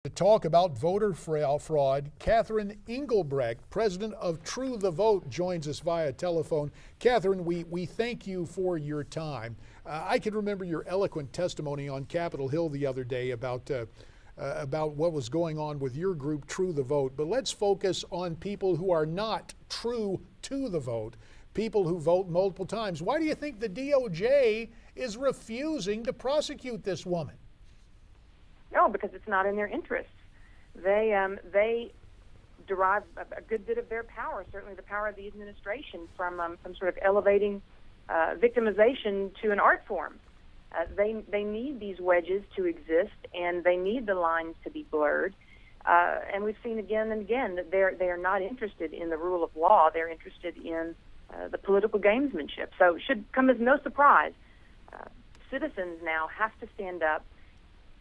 To talk about voter fraud, Catherine Engelbrecht, president of True the Vote, joins us via telephone. Catherine, we thank you for your time. I can remember your eloquent testimony on Capitol Hill the other day about what was going on with your group, True the Vote. But let's focus on people who are not true to the vote, people who vote multiple times. Why do you think the DOJ is refusing to prosecute this woman? No, because it's not in their interests. They derive a good bit of their power, certainly the power of the administration, from sort of elevating victimization to an art form. They need these wedges to exist, and they need the lines to be blurred. And we've seen again and again that they are not interested in the rule of law. They're interested in the political gamesmanship. So it should come as no surprise. Citizens now have to stand up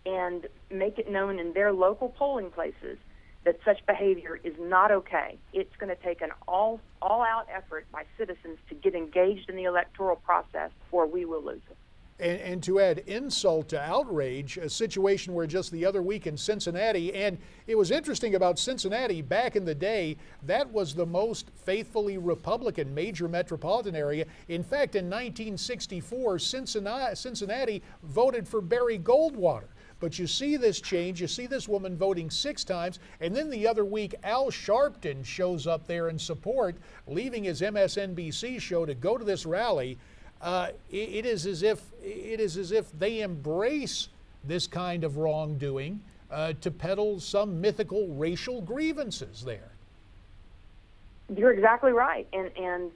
and make it known in their local polling places that such behavior is not okay. It's going to take an all-out effort by citizens to get engaged in the electoral process, or we will lose it. And to add insult to outrage, a situation where just the other week in Cincinnati, and it was interesting about Cincinnati back in the day, that was the most faithfully Republican major metropolitan area. In fact, in 1964, Cincinnati voted for Barry Goldwater. But you see this change, you see this woman voting 6 times, and then the other week Al Sharpton shows up there in support, leaving his MSNBC show to go to this rally. It is as if they embrace this kind of wrongdoing to peddle some mythical racial grievances there. You're exactly right, and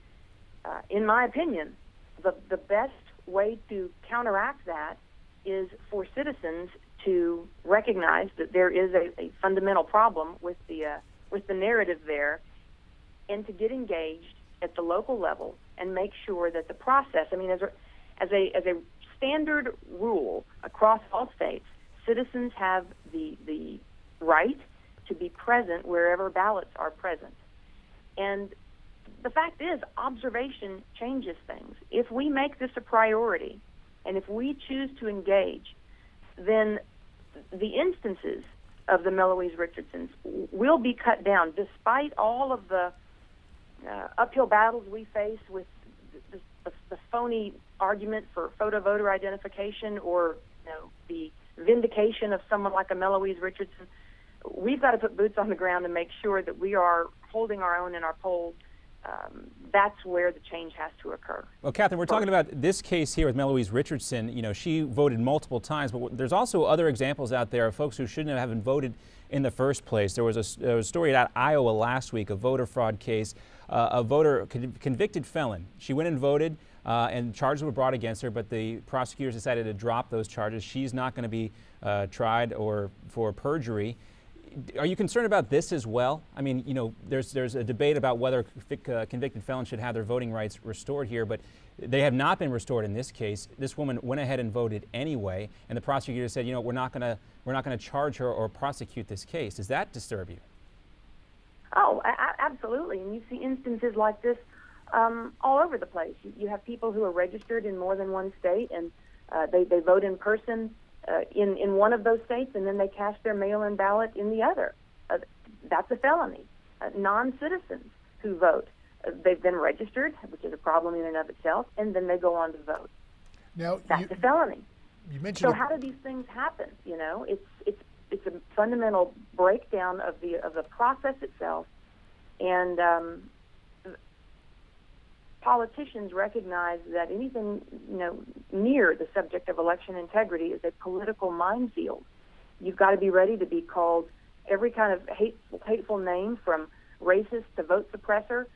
in my opinion, the best way to counteract that is for citizens to recognize that there is a fundamental problem with the narrative there, and to get engaged at the local level and make sure that the process, I mean, as a standard rule across all states, citizens have the right to be present wherever ballots are present. And the fact is, observation changes things. If we make this a priority, and if we choose to engage, then the instances of the Meloise Richardsons will be cut down, despite all of the uphill battles we face with the phony argument for photo voter identification, or the vindication of someone like a Meloise Richardson. We've got to put boots on the ground and make sure that we are holding our own in our polls. That's where the change has to occur. Well, Catherine, we're talking about this case here with Meloise Richardson. You know, she voted multiple times, but there's also other examples out there of folks who shouldn't have voted in the first place. There was a story out of Iowa last week, a voter fraud case. A voter, convicted felon. She went and voted, and charges were brought against her, but the prosecutors decided to drop those charges. She's not going to be tried for perjury. Are you concerned about this as well? I mean, you know, there's a debate about whether convicted felons should have their voting rights restored here, but they have not been restored in this case. This woman went ahead and voted anyway, and the prosecutor said, you know, we're not going to charge her or prosecute this case. Does that disturb you? Oh, absolutely. And you see instances like this all over the place. You have people who are registered in more than one state, and they vote in person in one of those states, and then they cast their mail-in ballot in the other. That's a felony. Non-citizens who vote, they've been registered, which is a problem in and of itself, and then they go on to vote. Now, that's a felony. You mentioned so how do these things happen? You know, it's a fundamental breakdown of the process itself, and politicians recognize that anything near the subject of election integrity is a political minefield. You've got to be ready to be called every kind of hateful name, from racist to vote suppressor,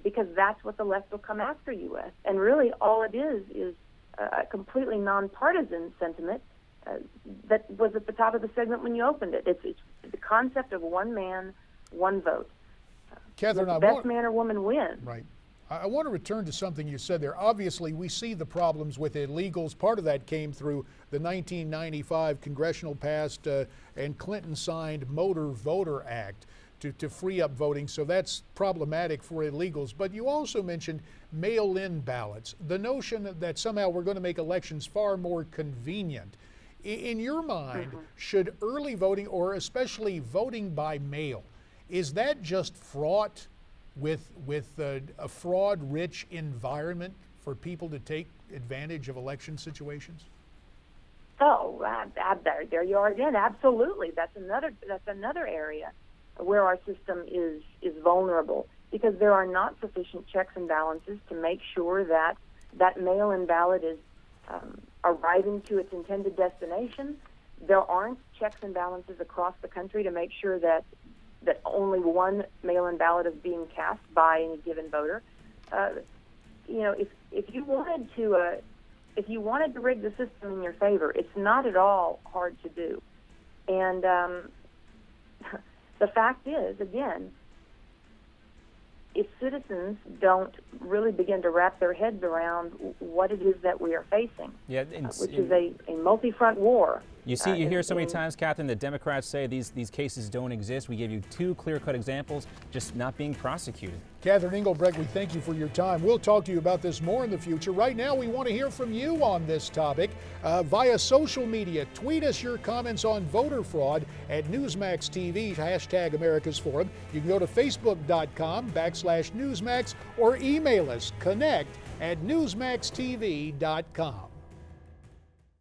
because that's what the left will come after you with. And really, all it is a completely nonpartisan sentiment that was at the top of the segment when you opened it. It's the concept of one man, one vote. Catherine, the best man or woman wins. Right. I want to return to something you said there. Obviously, we see the problems with illegals. Part of that came through the 1995 congressional passed and Clinton signed Motor Voter Act to free up voting. So that's problematic for illegals. But you also mentioned mail-in ballots. The notion that somehow we're going to make elections far more convenient In your mind, should early voting, or especially voting by mail, is that just fraught with a fraud-rich environment for people to take advantage of election situations? Oh, there you are again. Absolutely, that's another area where our system is vulnerable, because there are not sufficient checks and balances to make sure that that mail-in ballot is arriving to its intended destination. There aren't checks and balances across the country to make sure that only one mail-in ballot is being cast by any given voter. If you wanted to rig the system in your favor, it's not at all hard to do. And the fact is, again, if citizens don't really begin to wrap their heads around what it is that we are facing, which is a multi-front war. You hear so many times, Catherine, that Democrats say these cases don't exist. We gave you two clear-cut examples, just not being prosecuted. Catherine Engelbrecht, we thank you for your time. We'll talk to you about this more in the future. Right now, we want to hear from you on this topic via social media. Tweet us your comments on voter fraud at Newsmax TV, hashtag America's Forum. You can go to facebook.com/Newsmax or email us, connect@newsmaxtv.com.